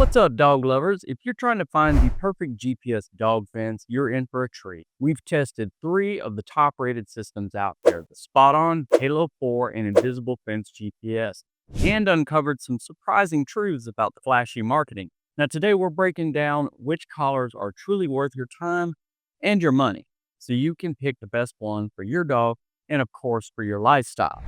What's up, dog lovers? If you're trying to find the perfect GPS dog fence, you're in for a treat. We've tested 3 of the top rated systems out there: the SpotOn, Halo 4, and Invisible Fence GPS, and uncovered some surprising truths about the flashy marketing. Now, today we're breaking down which collars are truly worth your time and your money so you can pick the best one for your dog and, of course, for your lifestyle.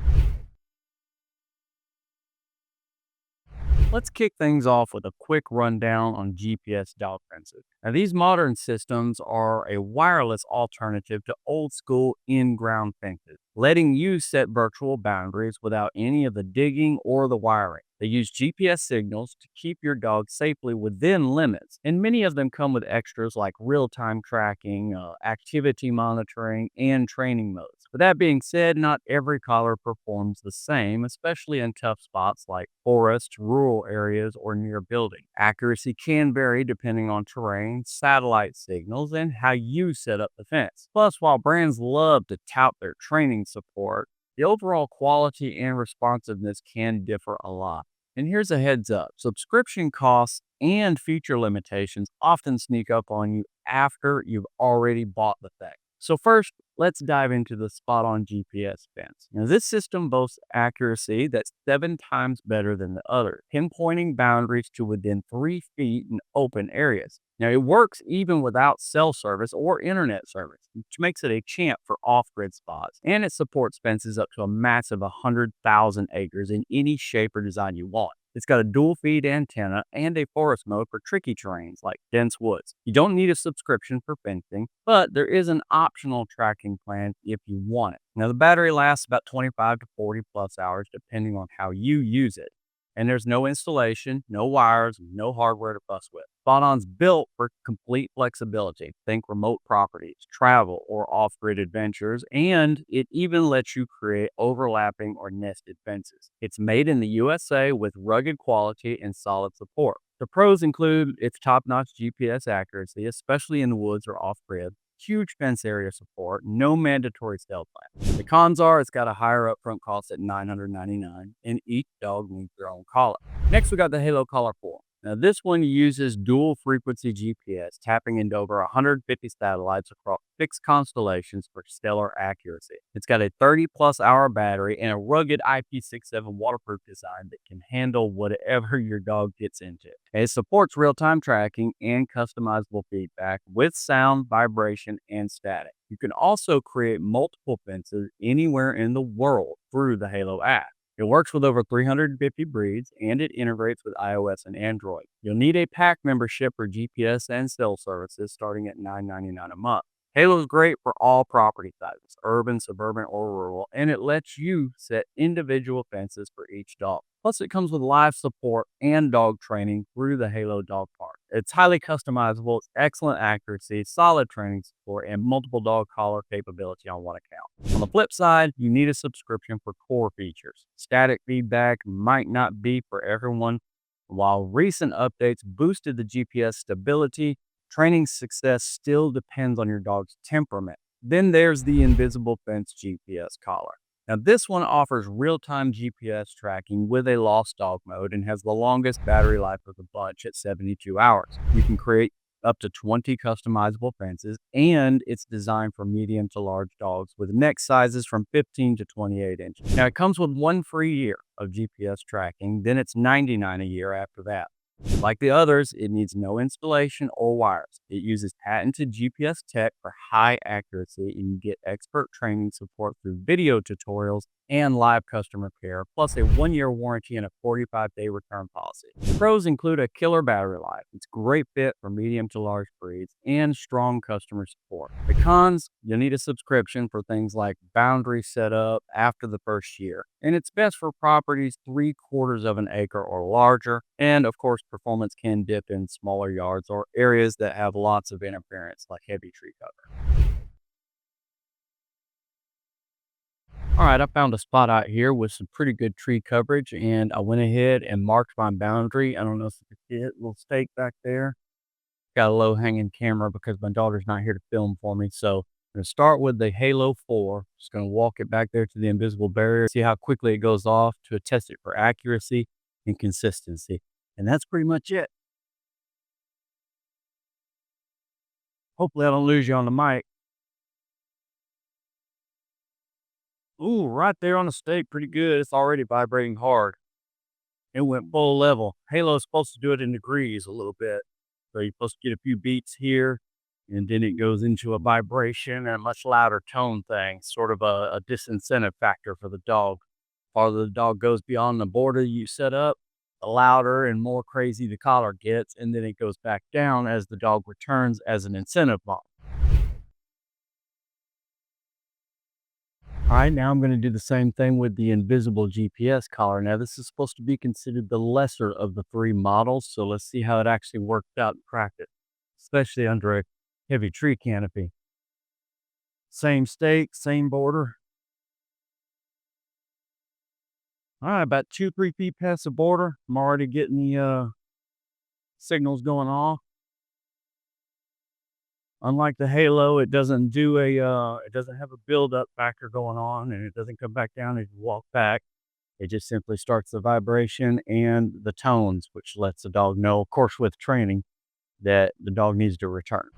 Let's kick things off with a quick rundown on GPS dog fences. Now, these modern systems are a wireless alternative to old school in ground fences, letting you set virtual boundaries without any of the digging or the wiring. They use GPS signals to keep your dog safely within limits, and many of them come with extras like real time tracking, activity monitoring, and training modes. With that being said, not every collar performs the same, especially in tough spots like forests, rural areas, or near buildings. Accuracy can vary depending on terrain, satellite signals, and how you set up the fence. Plus, while brands love to tout their training support, the overall quality and responsiveness can differ a lot. And here's a heads up: subscription costs and feature limitations often sneak up on you after you've already bought the thing. So, first, let's dive into the SpotOn GPS fence. Now, this system boasts accuracy that's 7 times better than the other, pinpointing boundaries to within 3 feet in open areas. Now, it works even without cell service or internet service, which makes it a champ for off-grid spots. And it supports fences up to a massive 100,000 acres in any shape or design you want. It's got a dual feed antenna and a forest mode for tricky terrains like dense woods. You don't need a subscription for fencing, but there is an optional tracking plan if you want it. Now, the battery lasts about 25 to 40 plus hours depending on how you use it. And there's no installation, no wires, no hardware to fuss with. SpotOn's built for complete flexibility. Think remote properties, travel, or off-grid adventures, and it even lets you create overlapping or nested fences. It's made in the USA with rugged quality and solid support. The pros include its top-notch GPS accuracy, especially in the woods or off-grid, huge fence area support, no mandatory sale plan. The cons are it's got a higher upfront cost at $999, and each dog needs their own collar. Next, we got the Halo Collar 4. Now, this one uses dual frequency GPS, tapping into over 150 satellites across 6 constellations for stellar accuracy. It's got a 30 plus hour battery and a rugged IP67 waterproof design that can handle whatever your dog gets into. It supports real time tracking and customizable feedback with sound, vibration, and static. You can also create multiple fences anywhere in the world through the Halo app. It works with over 350 breeds, and it integrates with iOS and Android. You'll need a pack membership for GPS and cell services starting at $9.99 a month. Halo is great for all property sizes, urban, suburban, or rural, and it lets you set individual fences for each dog. Plus, it comes with live support and dog training through the Halo Dog Park. It's highly customizable, it's excellent accuracy, solid training support, and multiple dog collar capability on one account. On the flip side, you need a subscription for core features. Static feedback might not be for everyone. While recent updates boosted the GPS stability, training success still depends on your dog's temperament. Then there's the Invisible Fence GPS collar. Now, this one offers real-time GPS tracking with a lost dog mode and has the longest battery life of the bunch at 72 hours. You can create up to 20 customizable fences, and it's designed for medium to large dogs with neck sizes from 15 to 28 inches. Now, it comes with 1 free year of GPS tracking, then it's $99 a year after that. Like the others, it needs no installation or wires. It uses patented GPS tech for high accuracy, and you get expert training support through video tutorials and live customer care, plus a 1 year warranty and a 45-day return policy. Pros include a killer battery life. It's a great fit for medium to large breeds and strong customer support. The cons: you'll need a subscription for things like boundary setup after the first year, and it's best for properties 3/4 of an acre or larger. And of course, performance can dip in smaller yards or areas that have lots of interference like heavy tree cover. All right, I found a spot out here with some pretty good tree coverage, and I went ahead and marked my boundary. I don't know if you can see it, little stake back there. Got a low hanging camera because my daughter's not here to film for me. So I'm going to start with the Halo 4. Just going to walk it back there to the invisible barrier, see how quickly it goes off to test it for accuracy and consistency. And that's pretty much it. Hopefully I don't lose you on the mic. Ooh, right there on the stake, pretty good. It's already vibrating hard. It went full level. Halo's supposed to do it in degrees a little bit. So you're supposed to get a few beats here, and then it goes into a vibration and a much louder tone thing, sort of a disincentive factor for the dog. Farther the dog goes beyond the border you set up, the louder and more crazy the collar gets, and then it goes back down as the dog returns as an incentive model. All right, now I'm going to do the same thing with the invisible GPS collar. Now, this is supposed to be considered the lesser of the three models, so let's see how it actually worked out in practice, especially under a heavy tree canopy. Same stake, same border. All right, about 2, 3 feet past the border, I'm already getting the signals going off. Unlike the Halo, it doesn't do it doesn't have a build-up factor going on, and it doesn't come back down as you walk back. It just simply starts the vibration and the tones, which lets the dog know, of course, with training, that the dog needs to return.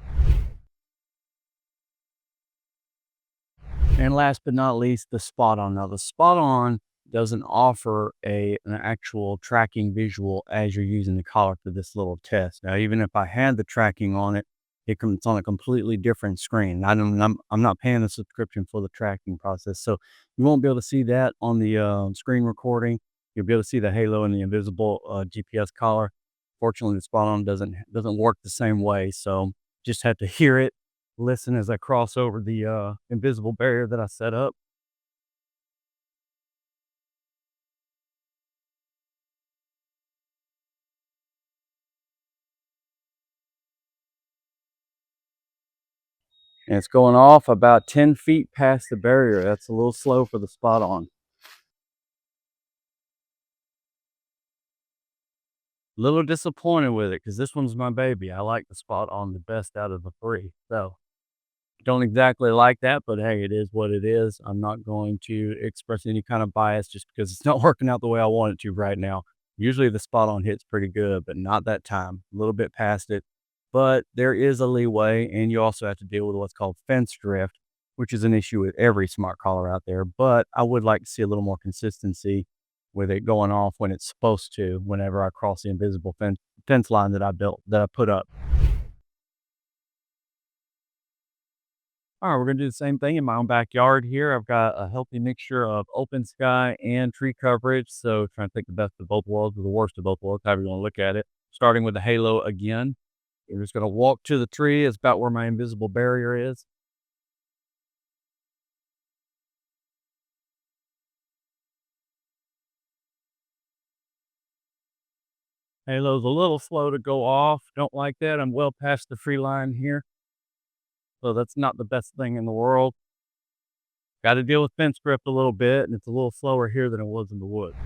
And last but not least, the SpotOn. Now, the SpotOn doesn't offer an actual tracking visual as you're using the collar for this little test. Now, even if I had the tracking on it, it's on a completely different screen. I'm not paying a subscription for the tracking process, so you won't be able to see that on the screen recording. You'll be able to see the Halo and the invisible GPS collar. Fortunately, the SpotOn doesn't work the same way, so just have to hear it, listen as I cross over the invisible barrier that I set up. And it's going off about 10 feet past the barrier. That's a little slow for the SpotOn. Little disappointed with it because this one's my baby. I like the SpotOn the best out of the three. So don't exactly like that, but hey, it is what it is. I'm not going to express any kind of bias just because it's not working out the way I want it to right now. Usually the SpotOn hits pretty good, but not that time. A little bit past it. But there is a leeway, and you also have to deal with what's called fence drift, which is an issue with every smart collar out there. But I would like to see a little more consistency with it going off when it's supposed to, whenever I cross the invisible fence line that I built, that I put up. All right, we're gonna do the same thing in my own backyard here. I've got a healthy mixture of open sky and tree coverage. So trying to think the best of both worlds or the worst of both worlds, however you want to look at it. Starting with the Halo again. You're just gonna walk to the tree. It's about where my invisible barrier is. Halo's a little slow to go off. Don't like that. I'm well past the free line here. So that's not the best thing in the world. Got to deal with fence grip a little bit, and it's a little slower here than it was in the woods.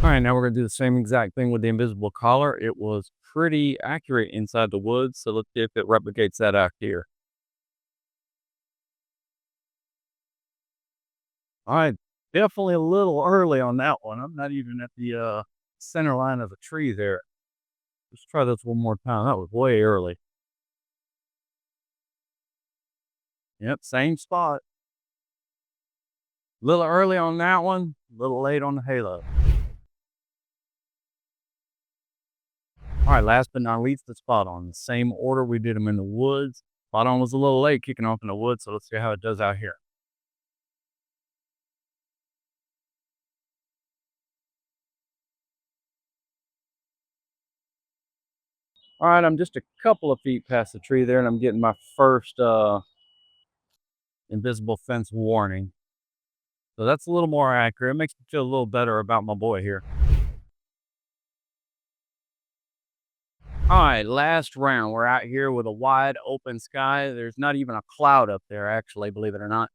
All right, now we're gonna do the same exact thing with the invisible collar. It was pretty accurate inside the woods, so let's see if it replicates that out here. All right, definitely a little early on that one. I'm not even at the center line of the tree there. Let's try this one more time. That was way early. Yep, same spot. A little early on that one, a little late on the Halo. All right, last but not least, the SpotOn. The same order we did them in the woods. SpotOn was a little late kicking off in the woods, so let's see how it does out here. All right, I'm just a couple of feet past the tree there, and I'm getting my first invisible fence warning. So that's a little more accurate. It makes me feel a little better about my boy here. All right, last round. We're out here with a wide open sky. There's not even a cloud up there, actually, believe it or not.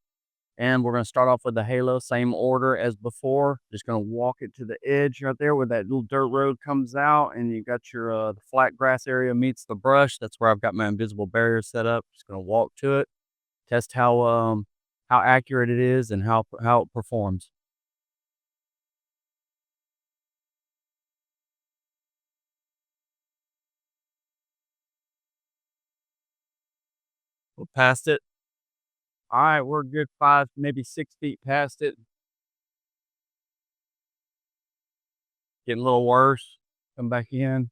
And we're going to start off with the Halo, same order as before. Just going to walk it to the edge right there where that little dirt road comes out, and you got your the flat grass area meets the brush. That's where I've got my invisible barrier set up. Just going to walk to it, test how accurate it is and how it performs. We're past it. All right, we're a good 5, maybe 6 feet past it. Getting a little worse. Come back in.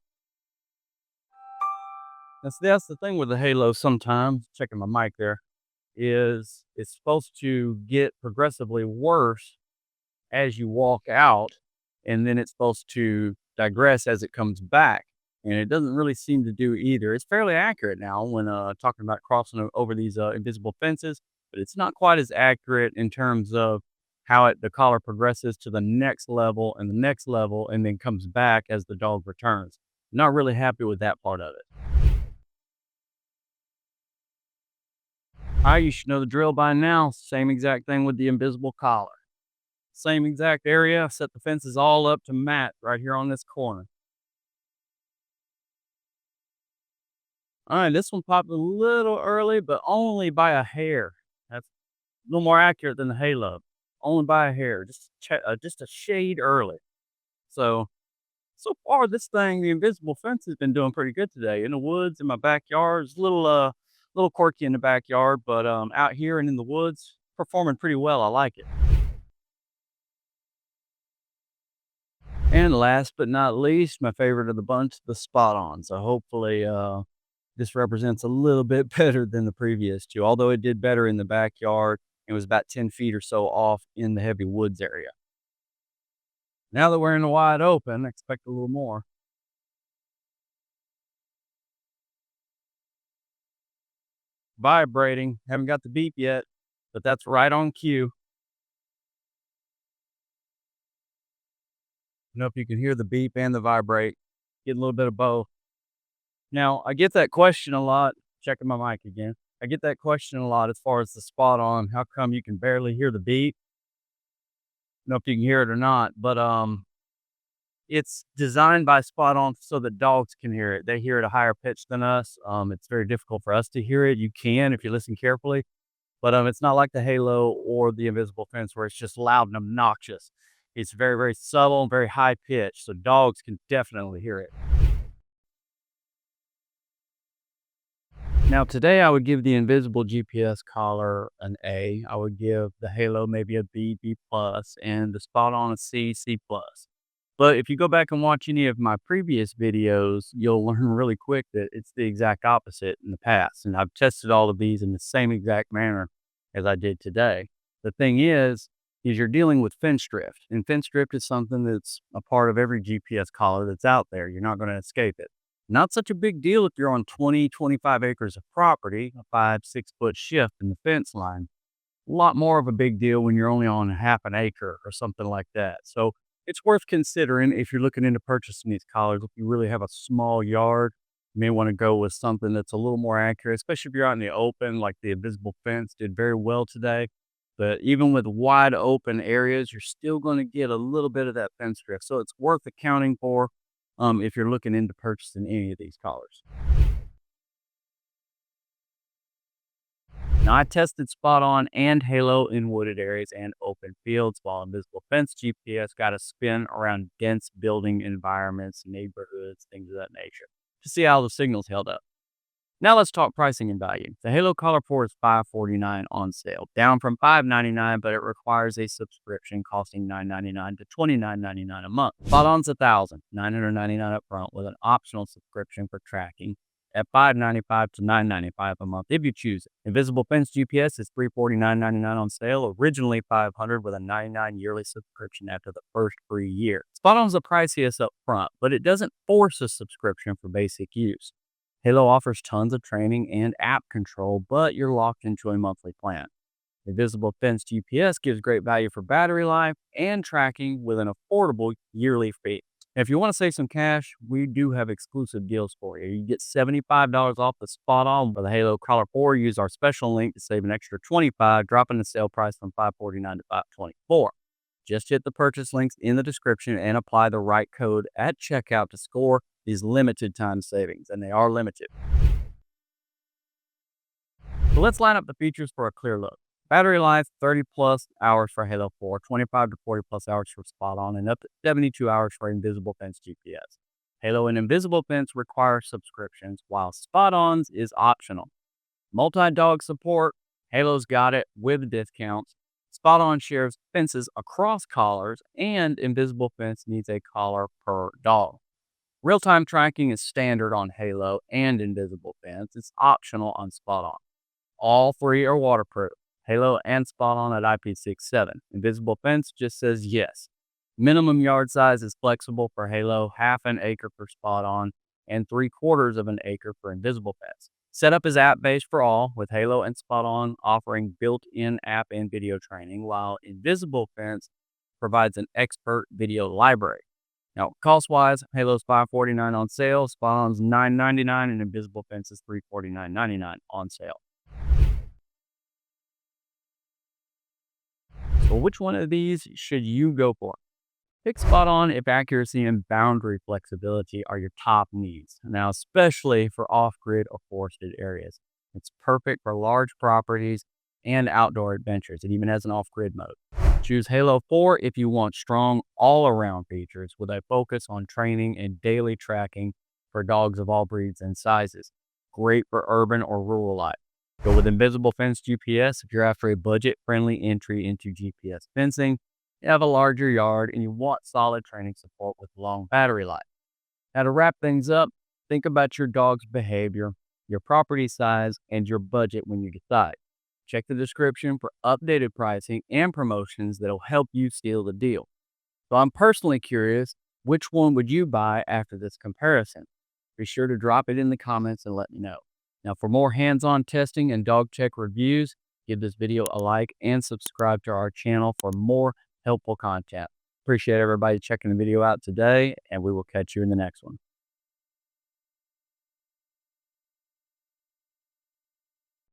That's the thing with the Halo sometimes, checking my mic there, is it's supposed to get progressively worse as you walk out, and then it's supposed to digress as it comes back. And it doesn't really seem to do either. It's fairly accurate now when talking about crossing over these invisible fences, but it's not quite as accurate in terms of how the collar progresses to the next level and the next level, and then comes back as the dog returns. Not really happy with that part of it. All right, you should know the drill by now. Same exact thing with the invisible collar. Same exact area. Set the fences all up to mat right here on this corner. All right, this one popped a little early, but only by a hair. That's a little more accurate than the Halo. Only by a hair, just a shade early. So far, this thing, the invisible fence, has been doing pretty good today. In the woods, in my backyard, it's a little quirky in the backyard, but out here and in the woods, performing pretty well. I like it. And last but not least, my favorite of the bunch, the SpotOn. So hopefully, this represents a little bit better than the previous two, although it did better in the backyard. It was about 10 feet or so off in the heavy woods area. Now that we're in the wide open, I expect a little more. Vibrating, haven't got the beep yet, but that's right on cue. I don't know if you can hear the beep and the vibrate. Get a little bit of both. Now, I get that question a lot. Checking my mic again. I get that question a lot as far as the SpotOn. How come you can barely hear the beep? I don't know if you can hear it or not, but it's designed by SpotOn so that dogs can hear it. They hear it a higher pitch than us. It's very difficult for us to hear it. You can if you listen carefully, but it's not like the Halo or the invisible fence where it's just loud and obnoxious. It's very, very subtle and very high pitched, so dogs can definitely hear it. Now, today I would give the invisible GPS collar an A. I would give the Halo maybe a B, B plus, and the SpotOn a C, C plus. But if you go back and watch any of my previous videos, you'll learn really quick that it's the exact opposite in the past. And I've tested all of these in the same exact manner as I did today. The thing is you're dealing with fence drift. And fence drift is something that's a part of every GPS collar that's out there. You're not going to escape it. Not such a big deal if you're on 20, 25 acres of property, a 5, 6 foot shift in the fence line. A lot more of a big deal when you're only on half an acre or something like that. So it's worth considering if you're looking into purchasing these collars. If you really have a small yard, you may want to go with something that's a little more accurate, especially if you're out in the open, like the invisible fence did very well today. But even with wide open areas, you're still going to get a little bit of that fence drift. So it's worth accounting for if you're looking into purchasing any of these collars. Now, I tested SpotOn and Halo in wooded areas and open fields, while invisible fence GPS got a spin around dense building environments, neighborhoods, things of that nature, to see how the signals held up. Now let's talk pricing and value. The Halo Collar 4 is $549 on sale, down from $599, but it requires a subscription costing $999 to $29.99 a month. SpotOn's $1,999 up front with an optional subscription for tracking at $595 to $995 a month if you choose it. Invisible Fence GPS is $349.99 on sale, originally $500 with a $99 yearly subscription after the first free year. SpotOn's the priciest up front, but it doesn't force a subscription for basic use. Halo offers tons of training and app control, but you're locked into a monthly plan. Invisible Fence GPS gives great value for battery life and tracking with an affordable yearly fee. If you want to save some cash, we do have exclusive deals for you. You get $75 off the SpotOn for the Halo Collar 4. Use our special link to save an extra $25, dropping the sale price from $549 to $524. Just hit the purchase links in the description and apply the right code at checkout to score these limited time savings, and they are limited. So let's line up the features for a clear look. Battery life, 30 plus hours for Halo 4, 25 to 40 plus hours for SpotOn, and up to 72 hours for Invisible Fence GPS. Halo and Invisible Fence require subscriptions, while SpotOn's is optional. Multi-dog support, Halo's got it with discounts. SpotOn shares fences across collars, and Invisible Fence needs a collar per dog. Real-time tracking is standard on Halo and Invisible Fence. It's optional on SpotOn. All three are waterproof. Halo and SpotOn at IP67. Invisible Fence just says yes. Minimum yard size is flexible for Halo, half an acre for SpotOn, and 3/4 of an acre for Invisible Fence. Setup is app-based for all, with Halo and SpotOn offering built-in app and video training, while Invisible Fence provides an expert video library. Now, cost-wise, Halo's $549 on sale, SpotOn's $999, and Invisible Fence is $349.99 on sale. So which one of these should you go for? Pick SpotOn if accuracy and boundary flexibility are your top needs. Now, especially for off-grid or forested areas. It's perfect for large properties and outdoor adventures. It even has an off-grid mode. Choose Halo 4 if you want strong all-around features with a focus on training and daily tracking for dogs of all breeds and sizes. Great for urban or rural life. Go with Invisible Fence GPS if you're after a budget-friendly entry into GPS fencing, you have a larger yard, and you want solid training support with long battery life. Now, to wrap things up, think about your dog's behavior, your property size, and your budget when you decide. Check the description for updated pricing and promotions that'll help you seal the deal. So I'm personally curious, which one would you buy after this comparison? Be sure to drop it in the comments and let me know. Now, for more hands-on testing and dog check reviews, give this video a like and subscribe to our channel for more helpful content. Appreciate everybody checking the video out today, and we will catch you in the next one.